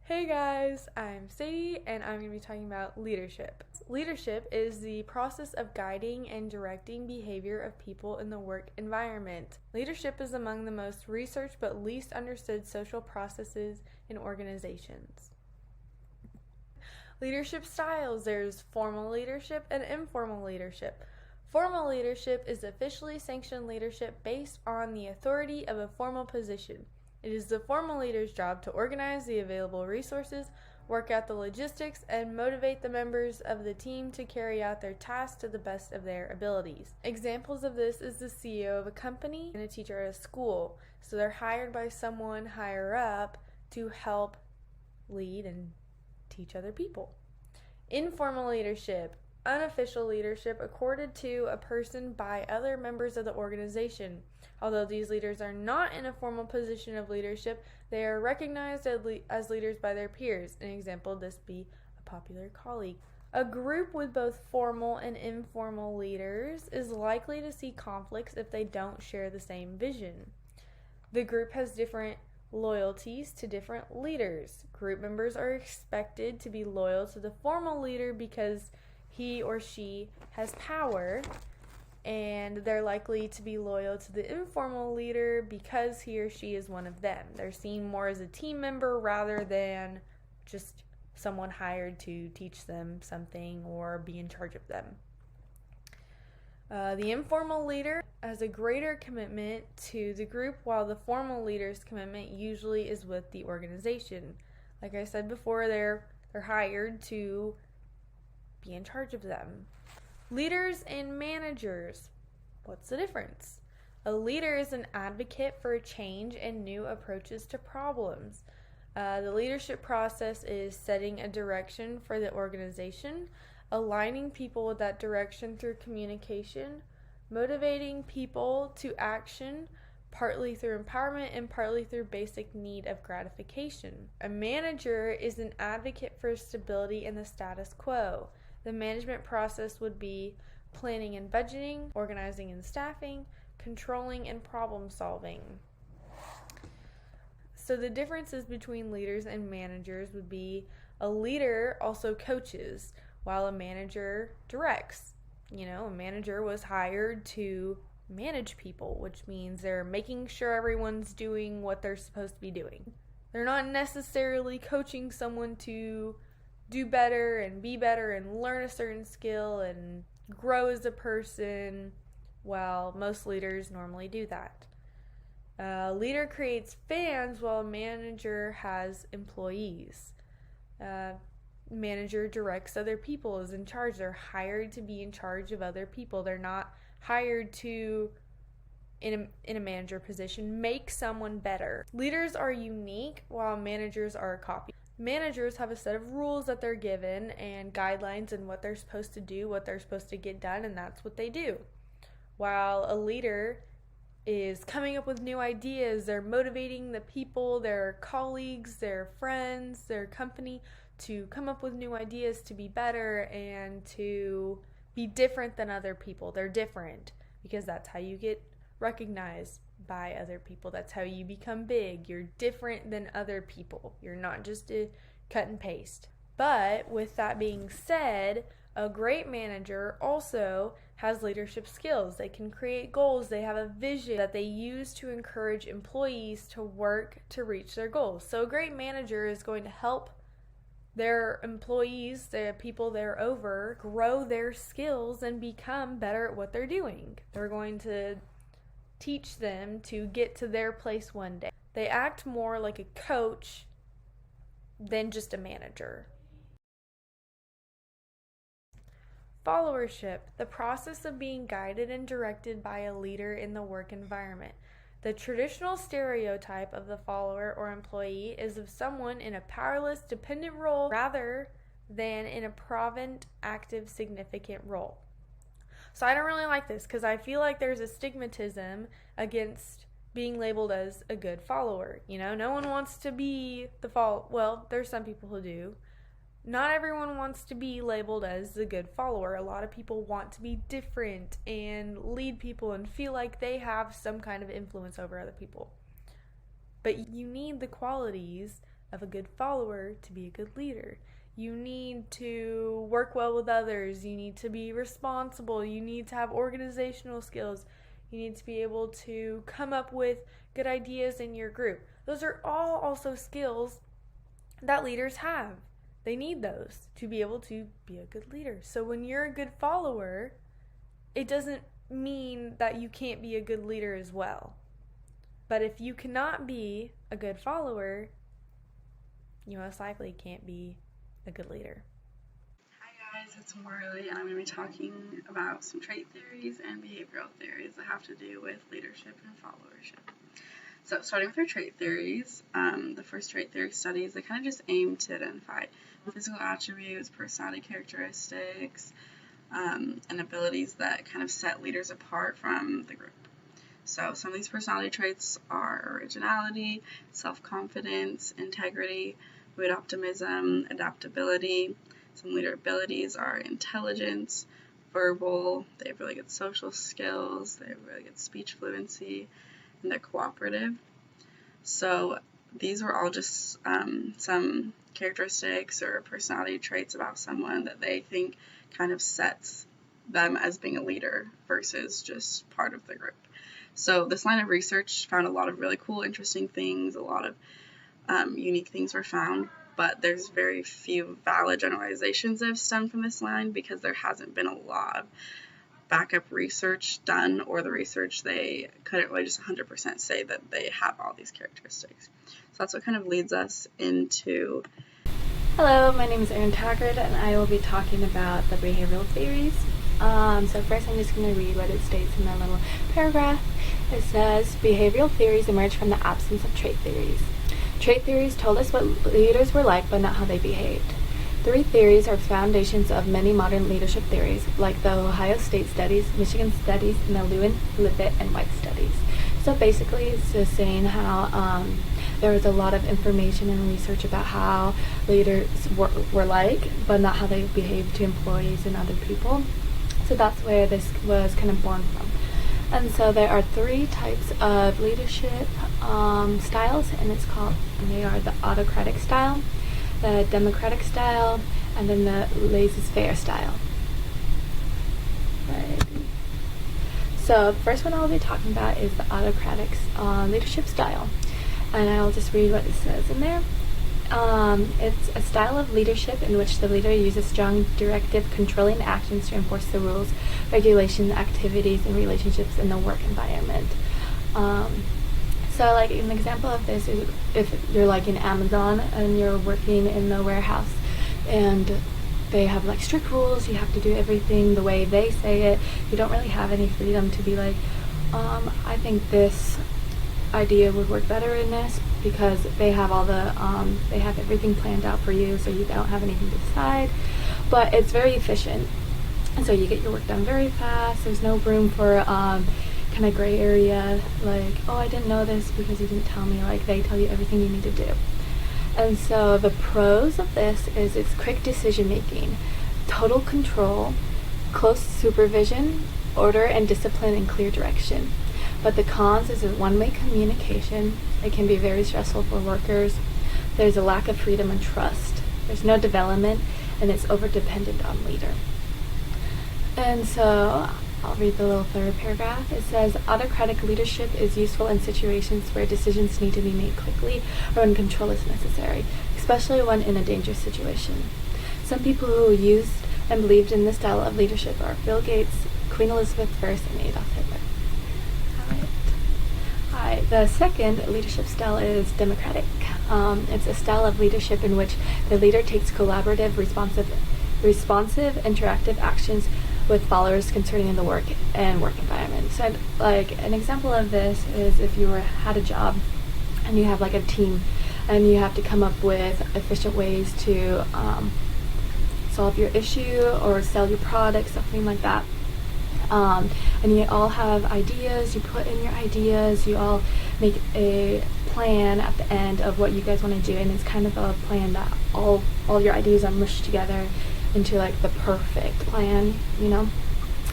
Hey guys, I'm Sadie and I'm going to be talking about leadership. Leadership is the process of guiding and directing behavior of people in the work environment. Leadership is among the most researched but least understood social processes in organizations. Leadership styles: there's formal leadership and informal leadership. Formal leadership is officially sanctioned leadership based on the authority of a formal position. It is the formal leader's job to organize the available resources, work out the logistics, and motivate the members of the team to carry out their tasks to the best of their abilities. Examples of this is the CEO of a company and a teacher at a school. So they're hired by someone higher up to help lead and teach other people. Informal leadership: unofficial leadership accorded to a person by other members of the organization. Although these leaders are not in a formal position of leadership, they are recognized as leaders by their peers. An example of this be a popular colleague. A group with both formal and informal leaders is likely to see conflicts if they don't share the same vision. The group has different loyalties to different leaders. Group members are expected to be loyal to the formal leader because he or she has power, and they're likely to be loyal to the informal leader because he or she is one of them. They're seen more as a team member rather than just someone hired to teach them something or be in charge of them. The informal leader has a greater commitment to the group, while the formal leader's commitment usually is with the organization. Like I said before, they're hired to be in charge of them. Leaders and managers. What's the difference? A leader is an advocate for a change and new approaches to problems. The leadership process is setting a direction for the organization, aligning people with that direction through communication, motivating people to action, partly through empowerment and partly through basic need of gratification. A manager is an advocate for stability in the status quo. The management process would be planning and budgeting, organizing and staffing, controlling and problem solving. So the differences between leaders and managers would be a leader also coaches, while a manager directs. A manager was hired to manage people, which means they're making sure everyone's doing what they're supposed to be doing. They're not necessarily coaching someone to do better and be better and learn a certain skill and grow as a person. Well, most leaders normally do that. A leader creates fans while a manager has employees. Manager directs other people, is in charge. They're hired to be in charge of other people. They're not hired to, in a manager position, make someone better. Leaders are unique while managers are a copy. Managers have a set of rules that they're given and guidelines and what they're supposed to do, what they're supposed to get done, and that's what they do. While a leader is coming up with new ideas, they're motivating the people, their colleagues, their friends, their company to come up with new ideas to be better and to be different than other people. They're different because that's how you get recognized by other people. That's how you become big. You're different than other people. You're not just a cut and paste. But with that being said, a great manager also has leadership skills. They can create goals. They have a vision that they use to encourage employees to work to reach their goals. So a great manager is going to help their employees, the people they're over, grow their skills and become better at what they're doing. They're going to teach them to get to their place one day. They act more like a coach than just a manager. Followership: the process of being guided and directed by a leader in the work environment. The traditional stereotype of the follower or employee is of someone in a powerless, dependent role rather than in a prominent, active, significant role. So I don't really like this because I feel like there's a stigmatism against being labeled as a good follower. No one wants to be the well, there's some people who do. Not everyone wants to be labeled as a good follower. A lot of people want to be different and lead people and feel like they have some kind of influence over other people. But you need the qualities of a good follower to be a good leader. You need to work well with others. You need to be responsible. You need to have organizational skills. You need to be able to come up with good ideas in your group. Those are all also skills that leaders have. They need those to be able to be a good leader. So when you're a good follower, it doesn't mean that you can't be a good leader as well. But if you cannot be a good follower, you most likely can't be a good leader. Hi guys, it's Morley, and I'm going to be talking about some trait theories and behavioral theories that have to do with leadership and followership. So starting with our trait theories, the first trait theory studies, they kind of just aim to identify physical attributes, personality characteristics, and abilities that kind of set leaders apart from the group. So some of these personality traits are originality, self-confidence, integrity, mood optimism, adaptability. Some leader abilities are intelligence, verbal, they have really good social skills, they have really good speech fluency, and they're cooperative. So these were all just some characteristics or personality traits about someone that they think kind of sets them as being a leader versus just part of the group. So this line of research found a lot of really cool, interesting things, a lot of unique things were found, but there's very few valid generalizations that have stemmed from this line because there hasn't been a lot of backup research done, or the research, they couldn't really just 100% say that they have all these characteristics. So that's what kind of leads us into... Hello, my name is Erin Taggart, and I will be talking about the behavioral theories. So first I'm just going to read what it states in that little paragraph. It says, behavioral theories emerge from the absence of trait theories. Trait theories told us what leaders were like, but not how they behaved. Three theories are foundations of many modern leadership theories, like the Ohio State studies, Michigan studies, and the Lewin, Lippitt, and White studies. So basically it's just saying how there was a lot of information and research about how leaders were like, but not how they behaved to employees and other people. So that's where this was kind of born from. And so there are three types of leadership styles, and they are the autocratic style, the democratic style, and then the laissez-faire style. Right. So the first one I'll be talking about is the autocratic leadership style, and I'll just read what it says in there. It's a style of leadership in which the leader uses strong directive controlling actions to enforce the rules, regulations, activities, and relationships in the work environment. So like an example of this is if you're like in Amazon and you're working in the warehouse and they have like strict rules, you have to do everything the way they say it. You don't really have any freedom to be like, I think this idea would work better in this, because they have all the they have everything planned out for you, so you don't have anything to decide. But it's very efficient, and so you get your work done very fast. There's no room for kind of gray area, like, oh, I didn't know this because you didn't tell me. Like, they tell you everything you need to do. And so the pros of this is it's quick decision making, total control, close supervision, order and discipline, and clear direction. But the cons is a one-way communication. It can be very stressful for workers. There's a lack of freedom and trust. There's no development, and it's over-dependent on leader. And so I'll read the little third paragraph. It says, autocratic leadership is useful in situations where decisions need to be made quickly or when control is necessary, especially when in a dangerous situation. Some people who used and believed in this style of leadership are Bill Gates, Queen Elizabeth I, and Adolf Hitler. The second leadership style is democratic. It's a style of leadership in which the leader takes collaborative, responsive, interactive actions with followers concerning the work and work environment. So like an example of this is if you had a job and you have like a team and you have to come up with efficient ways to solve your issue or sell your product, something like that. And you all have ideas, you put in your ideas, you all make a plan at the end of what you guys want to do, and it's kind of a plan that all your ideas are mushed together into like the perfect plan, you know?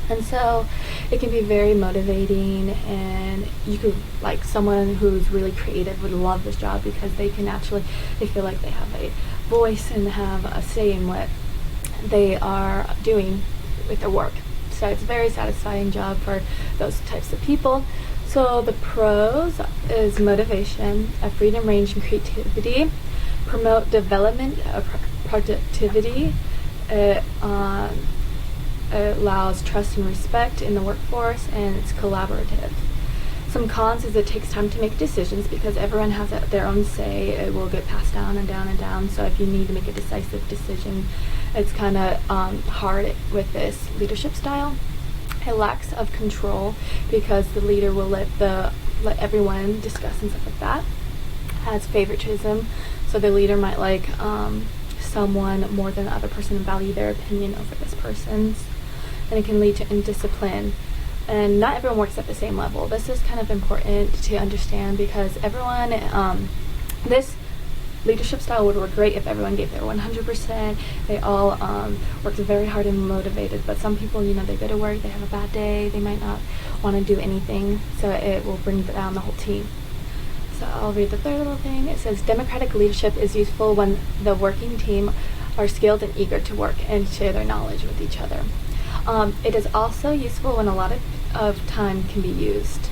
And so it can be very motivating, and you could, like, someone who's really creative would love this job because they feel like they have a voice and have a say in what they are doing with their work. So it's a very satisfying job for those types of people. So the pros is motivation, a freedom, range, and creativity, promote development of productivity. It allows trust and respect in the workforce, and it's collaborative. Some cons is it takes time to make decisions because everyone has their own say. It will get passed down and down and down. So if you need to make a decisive decision, it's kind of hard with this leadership style. It lacks of control because the leader will let everyone discuss and stuff like that. Has favoritism, so the leader might like someone more than the other person and value their opinion over this person's, and it can lead to indiscipline. And not everyone works at the same level. This is kind of important to understand because everyone, this leadership style would work great if everyone gave their 100%. They all worked very hard and motivated, but some people, they go to work, they have a bad day, they might not want to do anything, so it will bring down the whole team. So I'll read the third little thing. It says, democratic leadership is useful when the working team are skilled and eager to work and share their knowledge with each other. It is also useful when a lot of time can be used.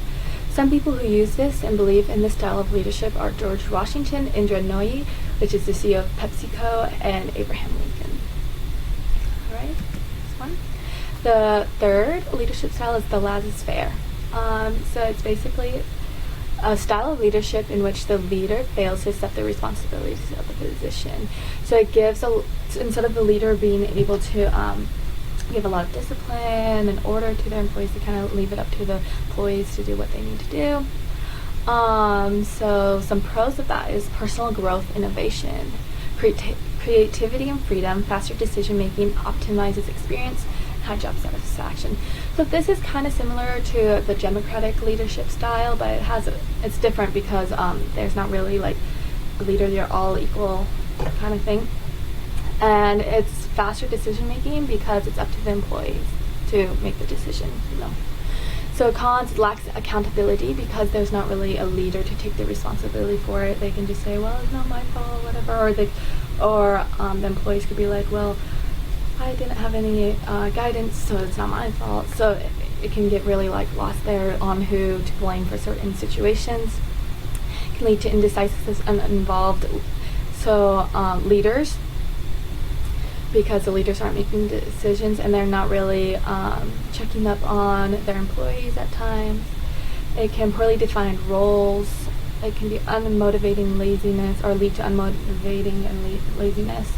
Some people who use this and believe in this style of leadership are George Washington, Indra Nooyi, which is the CEO of PepsiCo, and Abraham Lincoln. All right, this one. The third leadership style is the laissez-faire. So it's basically a style of leadership in which the leader fails to accept the responsibilities of the position. So it gives, instead of the leader being able to give a lot of discipline and order to their employees, they kind of leave it up to the employees to do what they need to do. So some pros of that is personal growth, innovation, creativity and freedom, faster decision making, optimizes experience, high job satisfaction. So this is kind of similar to the democratic leadership style, but it's different because there's not really like a leader, you're all equal kind of thing. And it's faster decision making because it's up to the employees to make the decision. So cons, lacks accountability because there's not really a leader to take the responsibility for it. They can just say, well, it's not my fault, whatever, or the employees could be like, well, I didn't have any guidance, so it's not my fault. So it can get really lost there on who to blame for certain situations. It can lead to indecisiveness and uninvolved. So leaders, because the leaders aren't making decisions and they're not really checking up on their employees at times. It can poorly define roles. It can be unmotivating laziness, or lead to unmotivating and laziness,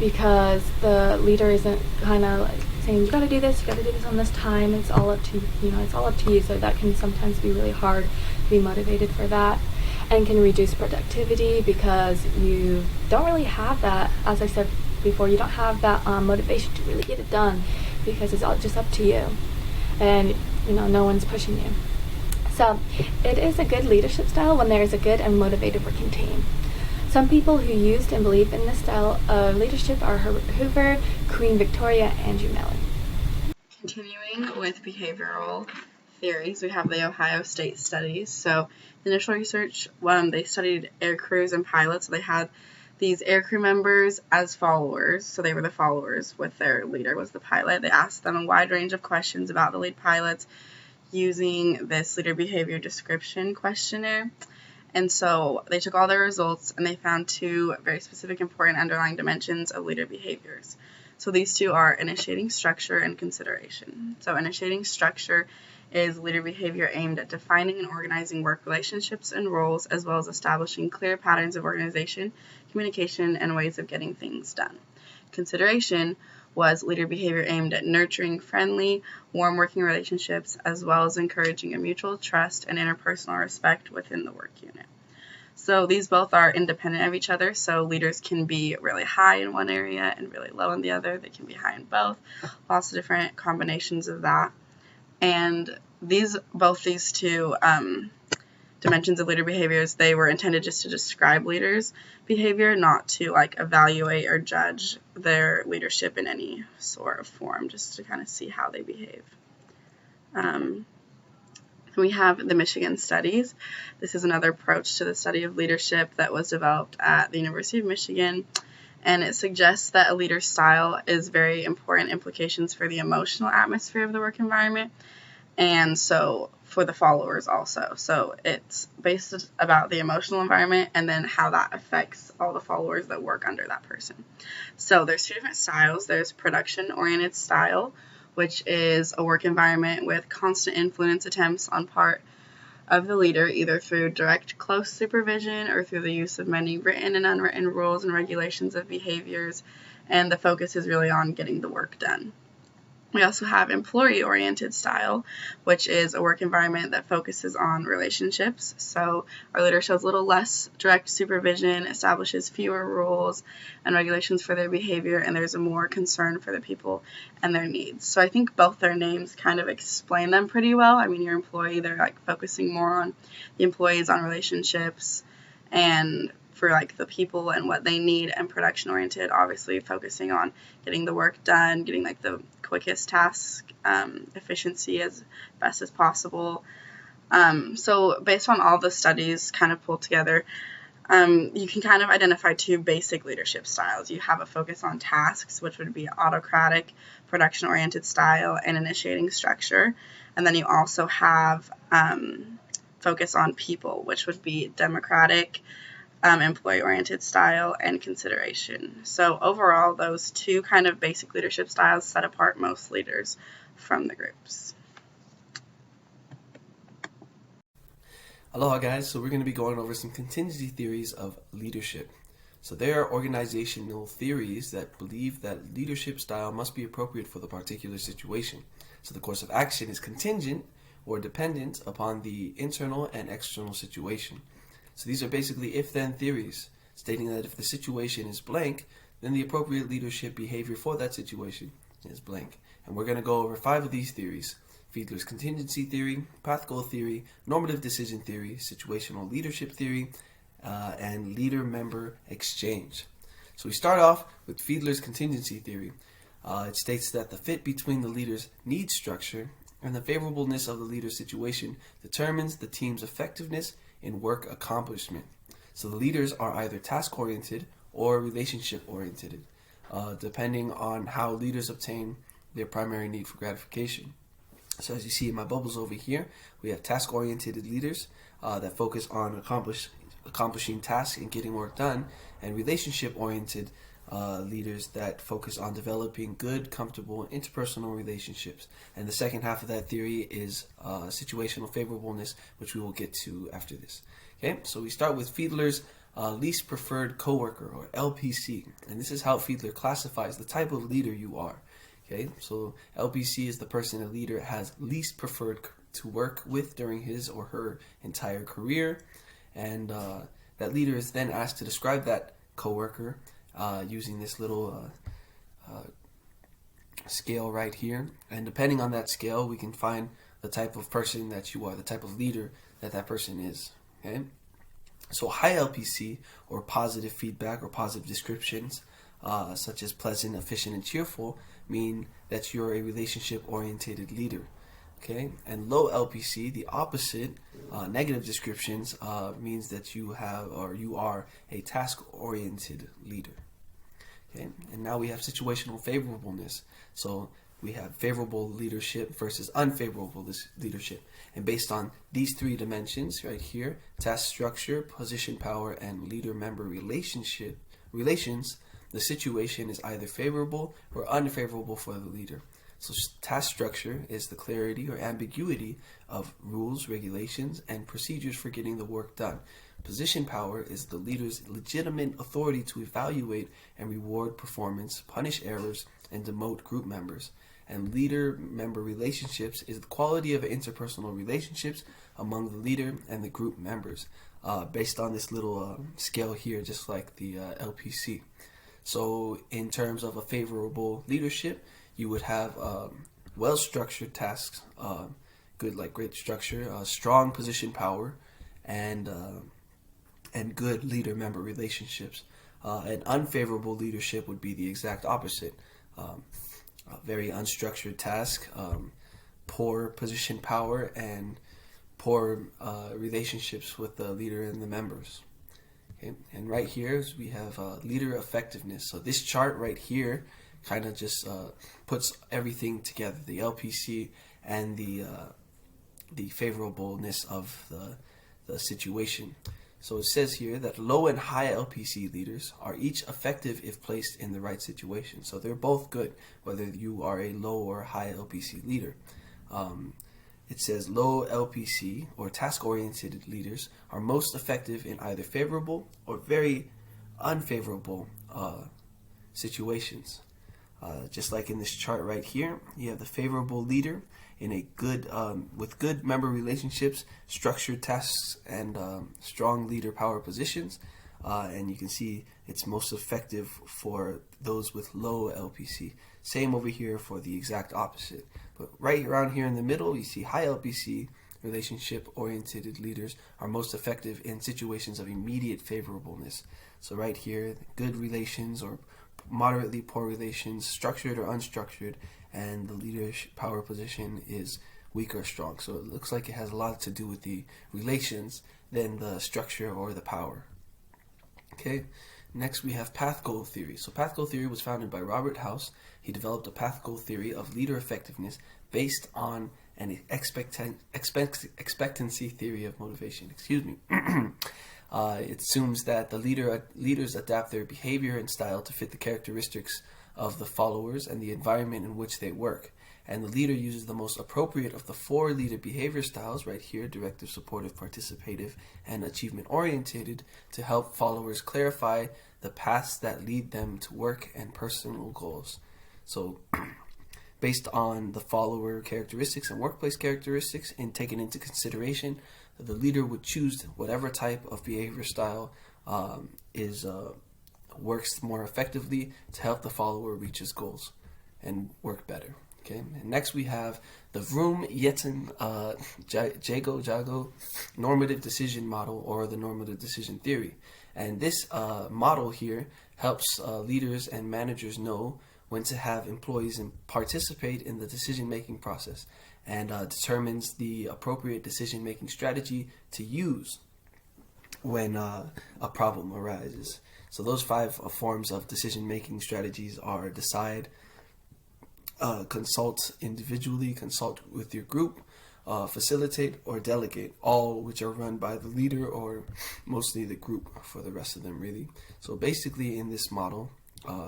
because the leader isn't kind of like saying, you got to do this on this time. It's all up to it's all up to you. So that can sometimes be really hard to be motivated for that, and can reduce productivity because you don't really have that. As I said before, you don't have that motivation to really get it done because it's all just up to you, and no one's pushing you. So it is a good leadership style when there is a good and motivated working team. Some people who used and believe in this style of leadership are Herbert Hoover, Queen Victoria, and Andrew Mellon. Continuing with behavioral theories, we have the Ohio State studies. So the initial research, they studied air crews and pilots. So they had these aircrew members as followers, so they were the followers with their leader was the pilot. They asked them a wide range of questions about the lead pilots using this leader behavior description questionnaire. And so they took all their results and they found two very specific important underlying dimensions of leader behaviors. So these two are initiating structure and consideration. So initiating structure is leader behavior aimed at defining and organizing work relationships and roles, as well as establishing clear patterns of organization, communication, and ways of getting things done. Consideration was leader behavior aimed at nurturing friendly, warm working relationships, as well as encouraging a mutual trust and interpersonal respect within the work unit. So these both are independent of each other, so leaders can be really high in one area and really low in the other. They can be high in both, lots of different combinations of that. And both these two dimensions of leader behaviors, they were intended just to describe leaders' behavior, not to evaluate or judge their leadership in any sort of form, just to kind of see how they behave. We have the Michigan Studies. This is another approach to the study of leadership that was developed at the University of Michigan, and it suggests that a leader's style is very important implications for the emotional atmosphere of the work environment, and so for the followers also. So it's based about the emotional environment and then how that affects all the followers that work under that person. So there's two different styles. There's production-oriented style, which is a work environment with constant influence attempts on part of the leader, either through direct close supervision or through the use of many written and unwritten rules and regulations of behaviors, and the focus is really on getting the work done. We also have employee-oriented style, which is a work environment that focuses on relationships. So our leader shows a little less direct supervision, establishes fewer rules and regulations for their behavior, and there's a more concern for the people and their needs. So I think both their names kind of explain them pretty well. I mean, your employee, they're like focusing more on the employees, on relationships, and for like the people and what they need, and production oriented, obviously focusing on getting the work done, getting like the quickest task efficiency as best as possible. So based on all the studies kind of pulled together, you can kind of identify two basic leadership styles. You have a focus on tasks, which would be autocratic, production oriented style, and initiating structure. And then you also have focus on people, which would be democratic, employee-oriented style, and consideration. So overall, those two kind of basic leadership styles set apart most leaders from the groups. Aloha guys, so we're going to be going over some contingency theories of leadership. So there are organizational theories that believe that leadership style must be appropriate for the particular situation. So the course of action is contingent or dependent upon the internal and external situation. So these are basically if-then theories, stating that if the situation is blank, then the appropriate leadership behavior for that situation is blank. And we're going to go over 5 of these theories: Fiedler's contingency theory, path goal theory, normative decision theory, situational leadership theory, and leader-member exchange. So we start off with Fiedler's contingency theory. It states that the fit between the leader's need structure and the favorableness of the leader's situation determines the team's effectiveness in work accomplishment. So the leaders are either task-oriented or relationship-oriented, depending on how leaders obtain their primary need for gratification. So as you see in my bubbles over here, we have task-oriented leaders that focus on accomplishing tasks and getting work done, and relationship-oriented leaders that focus on developing good, comfortable, interpersonal relationships. And the second half of that theory is situational favorableness, which we will get to after this. Okay, so we start with Fiedler's least preferred coworker, or LPC, and this is how Fiedler classifies the type of leader you are. Okay, so LPC is the person a leader has least preferred to work with during his or her entire career, and that leader is then asked to describe that coworker using this little scale right here, and depending on that scale we can find the type of person that you are, the type of leader that that person is. Okay, so high LPC, or positive feedback or positive descriptions, such as pleasant, efficient, and cheerful, mean that you're a relationship oriented leader. Okay, and low LPC, the opposite, negative descriptions, means that you have, or you are, a task oriented leader. Okay, and now we have situational favorableness. So we have favorable leadership versus unfavorable leadership. And based on these 3 dimensions right here, task structure, position power, and leader-member relations, the situation is either favorable or unfavorable for the leader. So task structure is the clarity or ambiguity of rules, regulations, and procedures for getting the work done. Position power is the leader's legitimate authority to evaluate and reward performance, punish errors, and demote group members. And leader-member relationships is the quality of interpersonal relationships among the leader and the group members, based on this little scale here, just like the LPC. So in terms of a favorable leadership, you would have well-structured tasks, great structure, strong position power, and good leader-member relationships. An unfavorable leadership would be the exact opposite. Very unstructured task, poor position power, and poor relationships with the leader and the members. Okay? And right here we have leader effectiveness. So this chart right here kind of just puts everything together, the LPC and the favorableness of the situation. So it says here that low and high LPC leaders are each effective if placed in the right situation. So they're both good, whether you are a low or high LPC leader. It says low LPC or task-oriented leaders are most effective in either favorable or very unfavorable situations. Just like in this chart right here, you have the favorable leader in a good, with good member relationships, structured tasks, and strong leader power positions. And you can see it's most effective for those with low LPC. Same over here for the exact opposite. But right around here in the middle, you see high LPC relationship-oriented leaders are most effective in situations of immediate favorableness. So right here, good relations or moderately poor relations, structured or unstructured, and the leadership power position is weak or strong. So it looks like it has a lot to do with the relations than the structure or the power. Okay, next we have path goal theory. So path goal theory was founded by Robert House. He developed a path goal theory of leader effectiveness based on an expectancy theory of motivation. Excuse me. It assumes that the leaders adapt their behavior and style to fit the characteristics of the followers and the environment in which they work. And the leader uses the most appropriate of the 4 leader behavior styles, right here, directive, supportive, participative, and achievement-oriented, to help followers clarify the paths that lead them to work and personal goals. So based on the follower characteristics and workplace characteristics and taken into consideration, the leader would choose whatever type of behavior style works more effectively to help the follower reach his goals and work better. Okay. And next we have the Vroom-Yetton-Jago normative decision model, or the normative decision theory. And this model here helps leaders and managers know when to have employees participate in the decision-making process, and determines the appropriate decision-making strategy to use when a problem arises. So those 5 forms of decision-making strategies are decide, consult individually, consult with your group, facilitate, or delegate, all which are run by the leader or mostly the group for the rest of them, really. So basically in this model,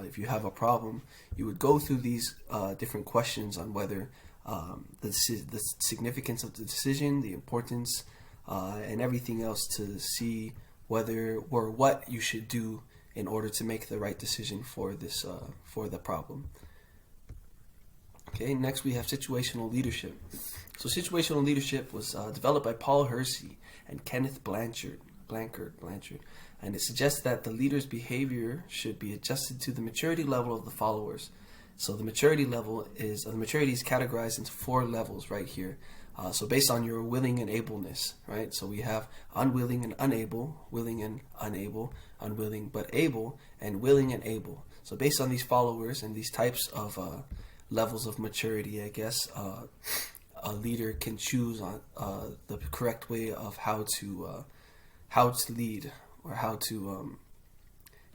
if you have a problem, you would go through these different questions on whether the significance of the decision, the importance, and everything else to see whether or what you should do in order to make the right decision for this for the problem. Okay, next we have situational leadership. So situational leadership was developed by Paul Hersey and Kenneth Blanchard, and it suggests that the leader's behavior should be adjusted to the maturity level of the followers. So the maturity level is categorized into 4 levels right here. So based on your willing and ableness, right? So we have unwilling and unable, willing and unable, unwilling but able, and willing and able. So based on these followers and these types of levels of maturity, I guess, a leader can choose on the correct way of how to lead, or how to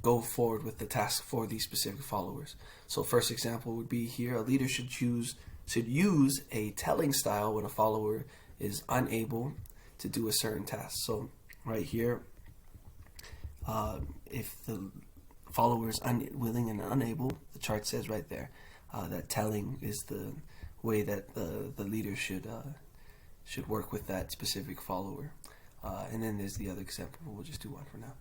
go forward with the task for these specific followers. So first example would be here, a leader should use a telling style when a follower is unable to do a certain task. So right here, if the follower is unwilling and unable, the chart says right there that telling is the way that the leader should work with that specific follower. And then there's the other example. We'll just do one for now.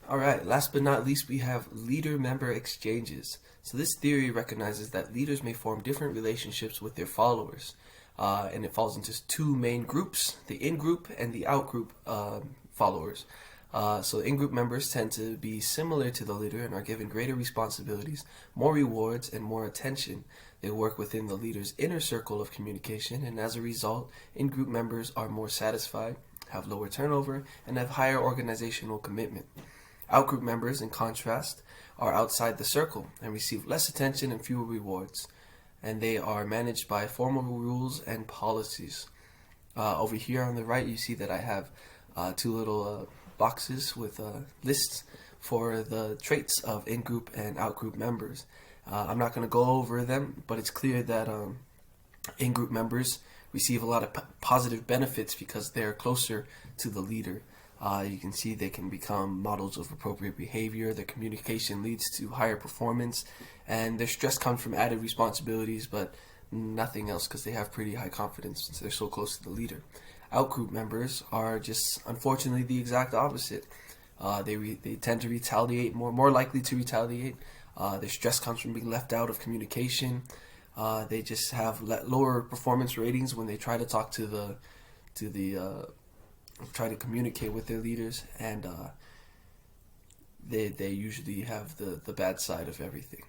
All right, last but not least, we have leader-member exchanges. So this theory recognizes that leaders may form different relationships with their followers. And it falls into 2 main groups, the in-group and the out-group followers. So in-group members tend to be similar to the leader and are given greater responsibilities, more rewards, and more attention. They work within the leader's inner circle of communication, and as a result, in-group members are more satisfied, have lower turnover, and have higher organizational commitment. Out-group members, in contrast, are outside the circle and receive less attention and fewer rewards, and they are managed by formal rules and policies. Over here on the right, you see that I have two little boxes with lists for the traits of in-group and out-group members. I'm not going to go over them, but it's clear that in-group members receive a lot of positive benefits because they're closer to the leader. You can see they can become models of appropriate behavior, their communication leads to higher performance, and their stress comes from added responsibilities, but nothing else because they have pretty high confidence since they're so close to the leader. Outgroup members are just unfortunately the exact opposite. They tend to retaliate, more likely to retaliate. Their stress comes from being left out of communication. They just have lower performance ratings when they try to talk try to communicate with their leaders, and they usually have the bad side of everything.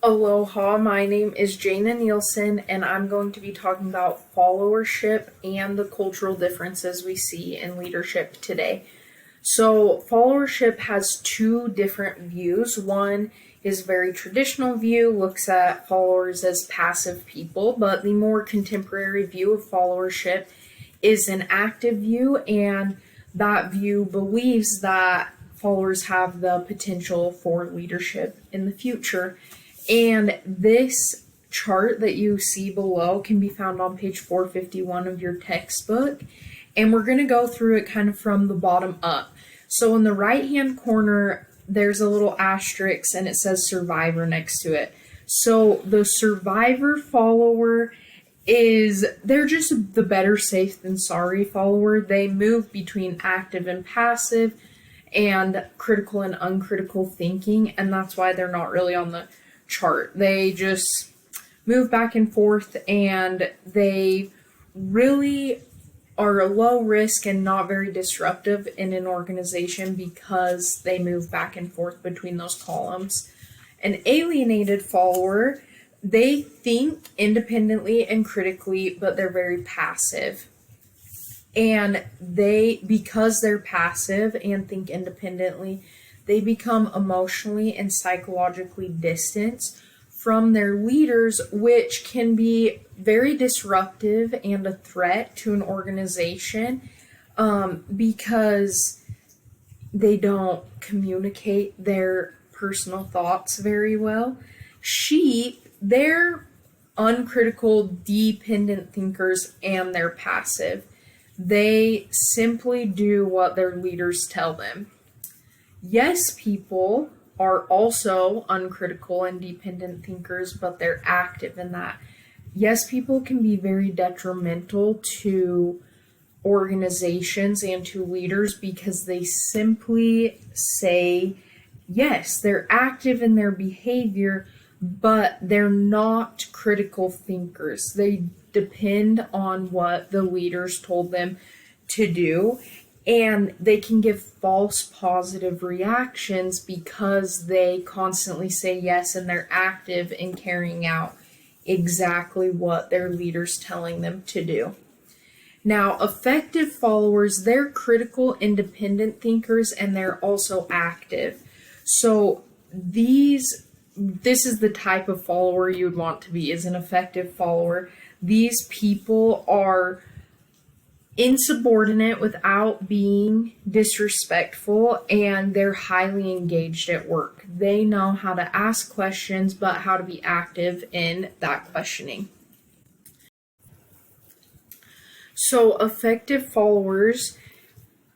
Aloha, my name is Jana Nielsen, and I'm going to be talking about followership and the cultural differences we see in leadership today. So, followership has two different views. One is a very traditional view, looks at followers as passive people, but the more contemporary view of followership is an active view, and that view believes that followers have the potential for leadership in the future. And this chart that you see below can be found on page 451 of your textbook. And we're going to go through it kind of from the bottom up. So in the right-hand corner, there's a little asterisk and it says survivor next to it. So the survivor follower they're just the better safe than sorry follower. They move between active and passive and critical and uncritical thinking. And that's why they're not really on the chart. They just move back and forth, and they really are a low risk and not very disruptive in an organization because they move back and forth between those columns. An alienated follower, they think independently and critically, but they're very passive. And because they're passive and think independently, they become emotionally and psychologically distant from their leaders, which can be very disruptive and a threat to an organization because they don't communicate their personal thoughts very well. Sheep, they're uncritical, dependent thinkers, and they're passive. They simply do what their leaders tell them. Yes people are also uncritical and dependent thinkers, but they're active in that. Yes people can be very detrimental to organizations and to leaders because they simply say yes. They're active in their behavior, but they're not critical thinkers. They depend on what the leaders told them to do. And they can give false positive reactions because they constantly say yes and they're active in carrying out exactly what their leader's telling them to do. Now, effective followers, they're critical, independent thinkers, and they're also active. So this is the type of follower you would want to be, is an effective follower. These people are insubordinate without being disrespectful, and they're highly engaged at work. They know how to ask questions, but how to be active in that questioning. So effective followers,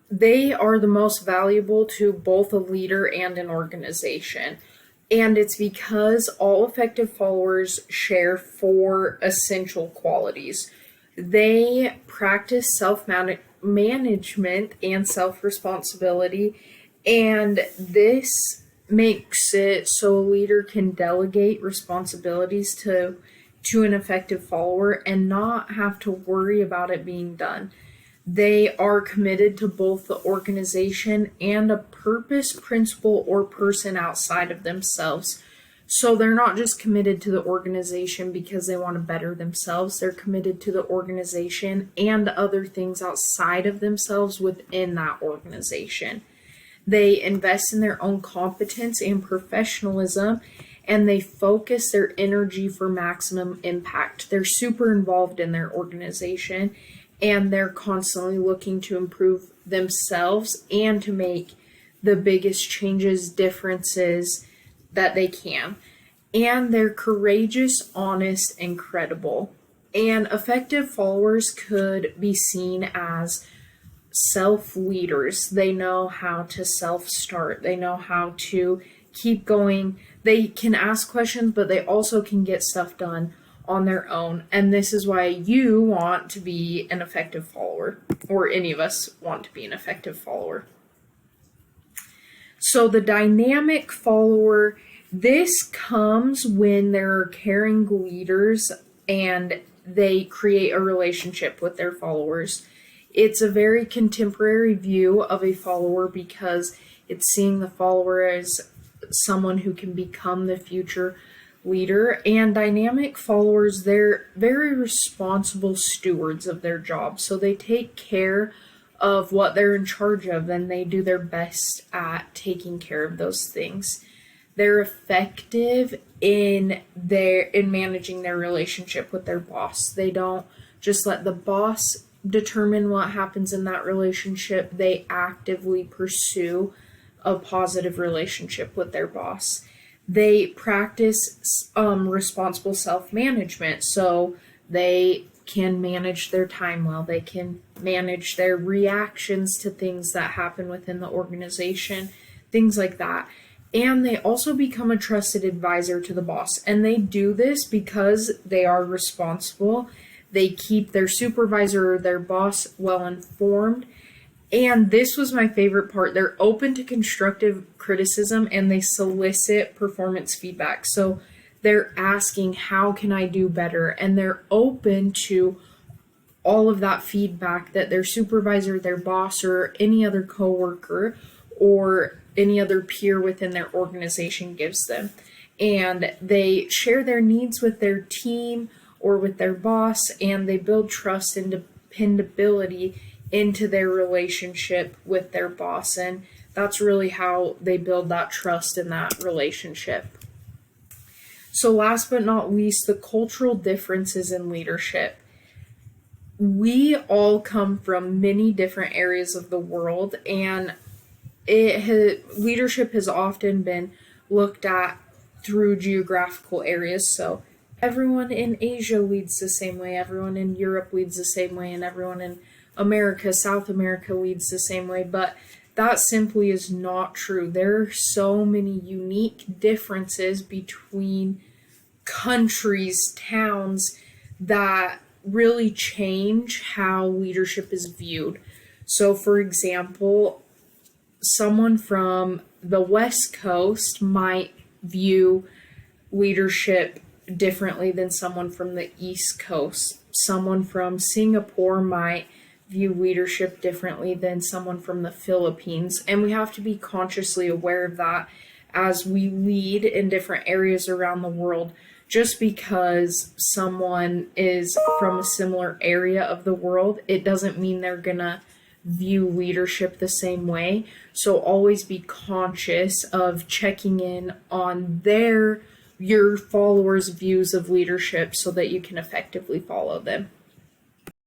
they are the most valuable to both a leader and an organization. And it's because all effective followers share 4 essential qualities. They practice self-management and self-responsibility, and this makes it so a leader can delegate responsibilities to an effective follower and not have to worry about it being done. They are committed to both the organization and a purpose, principle, or person outside of themselves. So they're not just committed to the organization because they want to better themselves. They're committed to the organization and other things outside of themselves within that organization. They invest in their own competence and professionalism, and they focus their energy for maximum impact. They're super involved in their organization, and they're constantly looking to improve themselves and to make the biggest changes, differences that they can. And they're courageous, honest, and credible. And effective followers could be seen as self-leaders. They know how to self-start. They know how to keep going. They can ask questions, but they also can get stuff done on their own. And this is why you want to be an effective follower, or any of us want to be an effective follower. So the dynamic follower, this comes when there are caring leaders and they create a relationship with their followers. It's a very contemporary view of a follower because it's seeing the follower as someone who can become the future leader. And dynamic followers, they're very responsible stewards of their job. So they take care of what they're in charge of, and they do their best at taking care of those things. They're effective in managing their relationship with their boss. They don't just let the boss determine what happens in that relationship. They actively pursue a positive relationship with their boss. They practice responsible self-management, so they can manage their time well. They can manage their reactions to things that happen within the organization, things like that. And they also become a trusted advisor to the boss. And they do this because they are responsible. They keep their supervisor or their boss well informed. And this was my favorite part. They're open to constructive criticism and they solicit performance feedback. So they're asking, how can I do better? And they're open to all of that feedback that their supervisor, their boss, or any other coworker or any other peer within their organization gives them. And they share their needs with their team or with their boss, and they build trust and dependability into their relationship with their boss. And that's really how they build that trust in that relationship. So last but not least, the cultural differences in leadership. We all come from many different areas of the world, and leadership has often been looked at through geographical areas. So everyone in Asia leads the same way, everyone in Europe leads the same way, and everyone in America, South America leads the same way. But that simply is not true. There are so many unique differences between countries, towns, that really change how leadership is viewed. So, for example, someone from the West Coast might view leadership differently than someone from the East Coast. Someone from Singapore might view leadership differently than someone from the Philippines. And we have to be consciously aware of that as we lead in different areas around the world. Just because someone is from a similar area of the world, it doesn't mean they're gonna view leadership the same way. So always be conscious of checking in on your followers' views of leadership so that you can effectively follow them.